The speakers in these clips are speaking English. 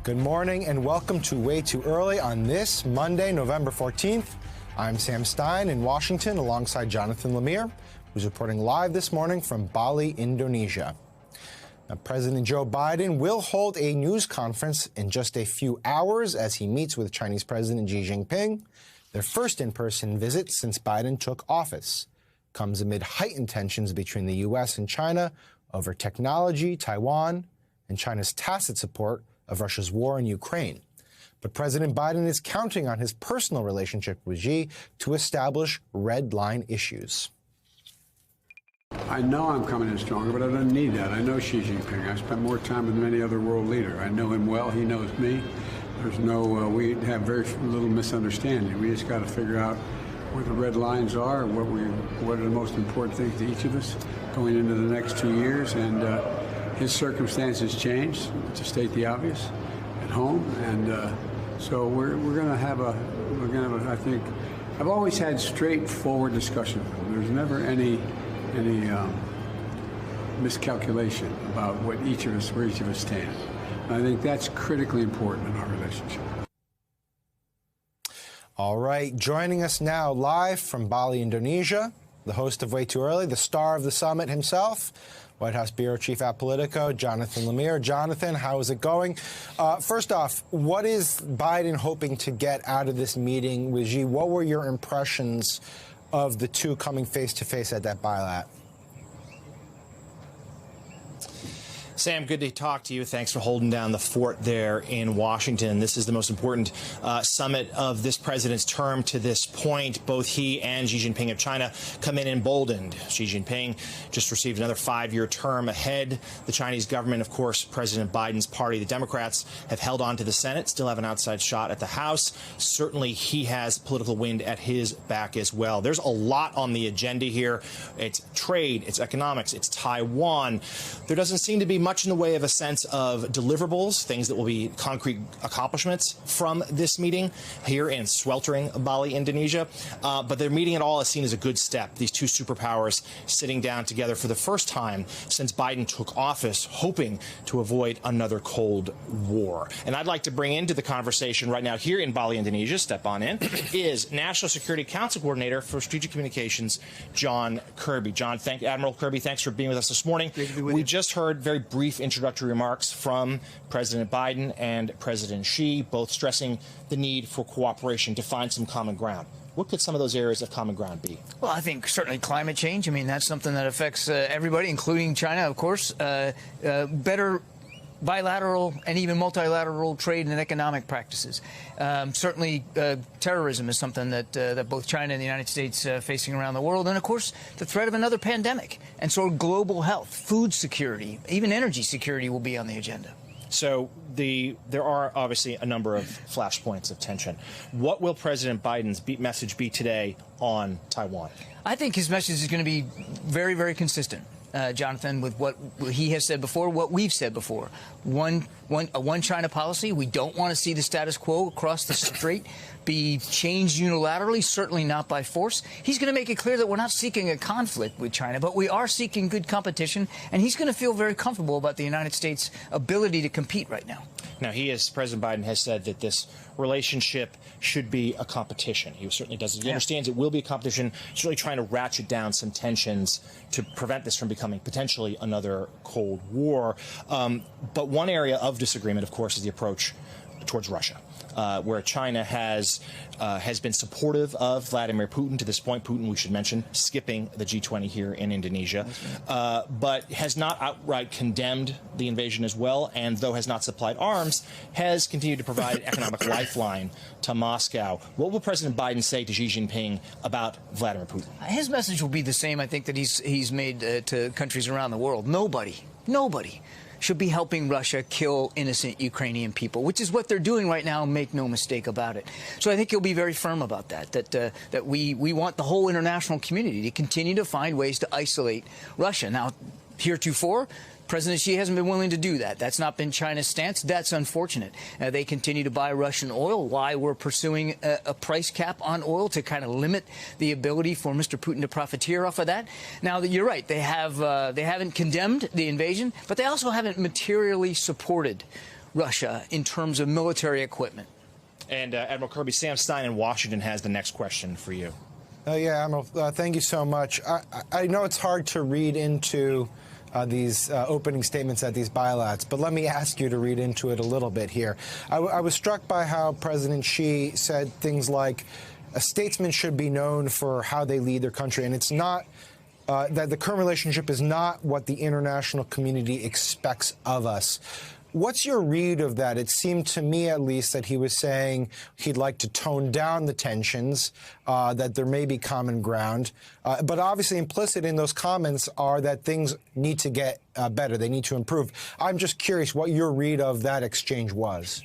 Good morning and welcome to Way Too Early on this Monday, November 14th. I'm Sam Stein in Washington alongside Jonathan Lemire, who's reporting live this morning from Bali, Indonesia. Now, President Joe Biden will hold a news conference in just a few hours as he meets with Chinese President Xi Jinping. Their first in-person visit since Biden took office comes amid heightened tensions between the U.S. and China over technology, Taiwan, and China's tacit support of Russia's war in Ukraine. But President Biden is counting on his personal relationship with Xi to establish red line issues. I know I'm coming in stronger, but I don't need that. I know Xi Jinping. I spent more time with any other world leader. I know him well. He knows me. There's no, we have very little misunderstanding. We just got to figure out where the red lines are, what are the most important things to each of us going into the next 2 years. And his circumstances changed, to state the obvious, at home. And so we're going to have I think, I've always had straightforward discussion with him. There's never any miscalculation about where each of us stand. And I think that's critically important in our relationship. All right, joining us now live from Bali, Indonesia, the host of Way Too Early, the star of the summit himself, White House Bureau Chief at Politico, Jonathan Lemire. Jonathan, how is it going? First off, what is Biden hoping to get out of this meeting with Xi? What were your impressions of the two coming face-to-face at that bilat? Sam, good to talk to you. Thanks for holding down the fort there in Washington. This is the most important summit of this president's term to this point. Both he and Xi Jinping of China come in emboldened. Xi Jinping just received another 5-year term ahead. The Chinese government, of course, President Biden's party, the Democrats, have held on to the Senate, still have an outside shot at the House. Certainly, he has political wind at his back as well. There's a lot on the agenda here. It's trade, it's economics, it's Taiwan. There doesn't seem to be much in the way of a sense of deliverables, things that will be concrete accomplishments from this meeting here in sweltering Bali, Indonesia. But their meeting at all is seen as a good step. These two superpowers sitting down together for the first time since Biden took office, hoping to avoid another Cold War. And I'd like to bring into the conversation right now here in Bali, Indonesia, step on in, is National Security Council Coordinator for Strategic Communications, John Kirby. Admiral Kirby, thanks for being with us this morning. We just heard very brief introductory remarks from President Biden and President Xi, both stressing the need for cooperation to find some common ground. What could some of those areas of common ground be? Well, I think certainly climate change. I mean, that's something that affects everybody, including China, of course. Better bilateral and even multilateral trade and economic practices. Certainly, terrorism is something that both China and the United States facing around the world. And, of course, the threat of another pandemic. And so global health, food security, even energy security will be on the agenda. So there are obviously a number of flashpoints of tension. What will President Biden's message be today on Taiwan? I think his message is going to be very, very consistent. Jonathan, with what he has said before, what we've said before. A one China policy. We don't want to see the status quo across the strait be changed unilaterally, certainly not by force. He's going to make it clear that we're not seeking a conflict with China, but we are seeking good competition, and he's going to feel very comfortable about the United States' ability to compete right now. Now, President Biden has said that this relationship should be a competition. He certainly does. He understands it will be a competition, certainly trying to ratchet down some tensions to prevent this from becoming potentially another Cold War. But one area of disagreement, of course, is the approach towards Russia, where China has been supportive of Vladimir Putin to this point. Putin, we should mention, skipping the G20 here in Indonesia, but has not outright condemned the invasion as well, and though has not supplied arms, has continued to provide an economic lifeline to Moscow. What will President Biden say to Xi Jinping about Vladimir Putin? His message will be the same, I think, that he's made to countries around the world. Nobody should be helping Russia kill innocent Ukrainian people, which is what they're doing right now, make no mistake about it. So I think he'll be very firm about that we want the whole international community to continue to find ways to isolate Russia. Now, heretofore, President Xi hasn't been willing to do that. That's not been China's stance. That's unfortunate. They continue to buy Russian oil. Why we're pursuing a price cap on oil to kind of limit the ability for Mr. Putin to profiteer off of that. Now, you're right. They haven't condemned the invasion, but they also haven't materially supported Russia in terms of military equipment. And Admiral Kirby, Sam Stein in Washington has the next question for you. Yeah, Admiral, thank you so much. I know it's hard to read into these opening statements at these bilats, but let me ask you to read into it a little bit here. I was struck by how President Xi said things like, a statesman should be known for how they lead their country, and it's not that the current relationship is not what the international community expects of us. What's your read of that? It seemed to me, at least, that he was saying he'd like to tone down the tensions, that there may be common ground. But obviously implicit in those comments are that things need to get better. They need to improve. I'm just curious what your read of that exchange was.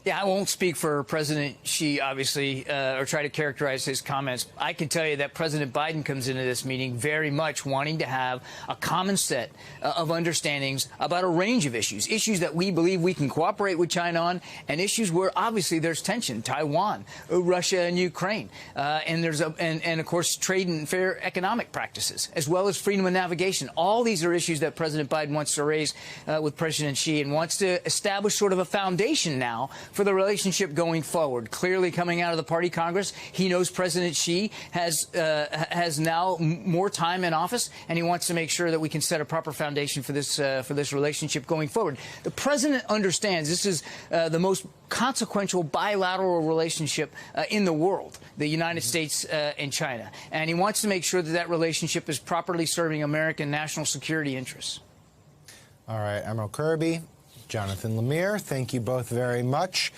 Yeah, I won't speak for President Xi, obviously, or try to characterize his comments. I can tell you that President Biden comes into this meeting very much wanting to have a common set of understandings about a range of issues, issues that we believe we can cooperate with China on, and issues where obviously there's tension, Taiwan, Russia and Ukraine, and of course trade and fair economic practices, as well as freedom of navigation. All these are issues that President Biden wants to raise with President Xi and wants to establish sort of a foundation now for the relationship going forward. Clearly, coming out of the Party Congress, he knows President Xi has now more time in office, and he wants to make sure that we can set a proper foundation for this relationship going forward. The president understands this is the most consequential bilateral relationship in the world, the United States and China, and he wants to make sure that that relationship is properly serving American national security interests. All right, Admiral Kirby, Jonathan Lemire, thank you both very much.